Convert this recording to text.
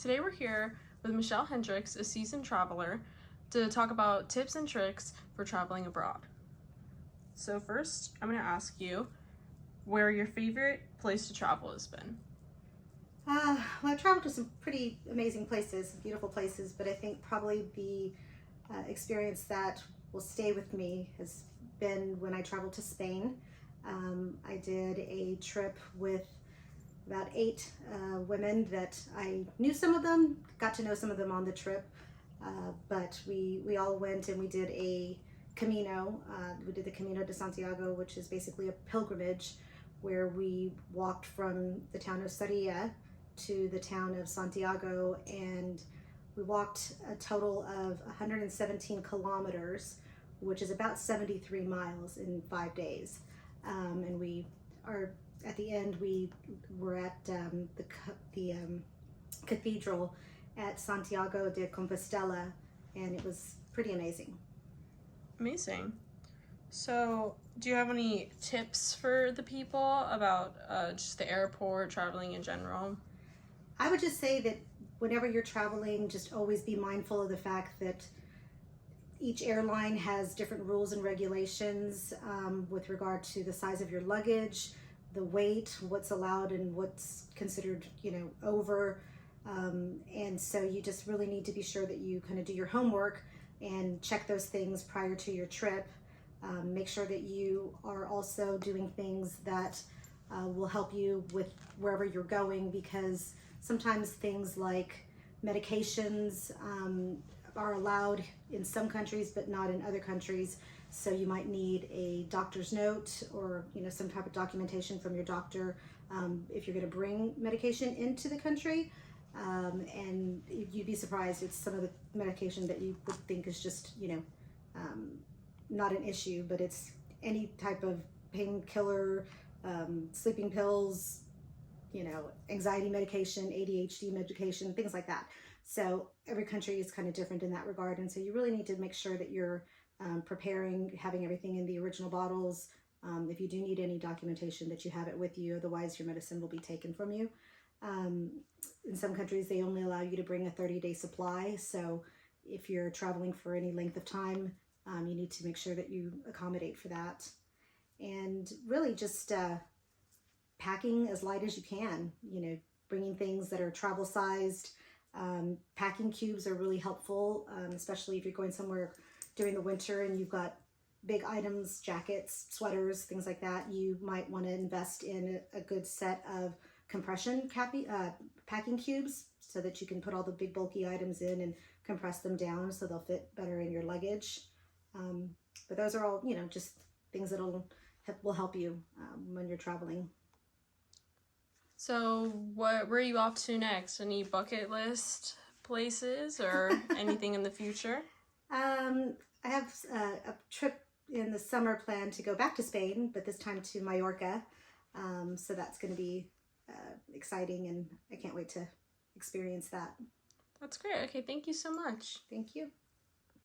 Today we're here with Michelle Hendricks, a seasoned traveler, to talk about tips and tricks for traveling abroad. So first, I'm going to ask you where your favorite place to travel has been. Well, I've traveled to some pretty amazing places, beautiful places, but I think probably the experience that will stay with me has been when I traveled to Spain. I did a trip with about 8 women that I knew some of them, got to know some of them on the trip, but we all went and we did a Camino. We did the Camino de Santiago, which is basically a pilgrimage where we walked from the town of Sarria to the town of Santiago, and we walked a total of 117 kilometers, which is about 73 miles in 5 days. And we are at the end, we were at the cathedral at Santiago de Compostela, and it was pretty amazing. Amazing. So, do you have any tips for the people about just the airport, traveling in general? I would just say that whenever you're traveling, just always be mindful of the fact that each airline has different rules and regulations with regard to the size of your luggage, the weight, what's allowed and what's considered, over. And so you just really need to be sure that you kind of do your homework and check those things prior to your trip. Make sure that you are also doing things that will help you with wherever you're going, because sometimes things like medications are allowed in some countries but not in other countries. So you might need a doctor's note or some type of documentation from your doctor if you're going to bring medication into the country. And you'd be surprised, it's some of the medication that you would think is just not an issue, but it's any type of painkiller, sleeping pills, anxiety medication, ADHD medication, things like that. So every country is kind of different in that regard. And so you really need to make sure that you're preparing, having everything in the original bottles. If you do need any documentation, that you have it with you, otherwise your medicine will be taken from you. In some countries, they only allow you to bring a 30-day supply. So if you're traveling for any length of time, you need to make sure that you accommodate for that. And really just packing as light as you can, bringing things that are travel sized. Packing cubes are really helpful, especially if you're going somewhere during the winter and you've got big items, jackets, sweaters, things like that. You might want to invest in a good set of compression packing cubes so that you can put all the big bulky items in and compress them down so they'll fit better in your luggage. But those are all, just things that will help you when you're traveling. So, where are you off to next? Any bucket list places or anything in the future? I have a trip in the summer planned to go back to Spain, but this time to Mallorca. So that's going to be exciting, and I can't wait to experience that. That's great. Okay, thank you so much. Thank you.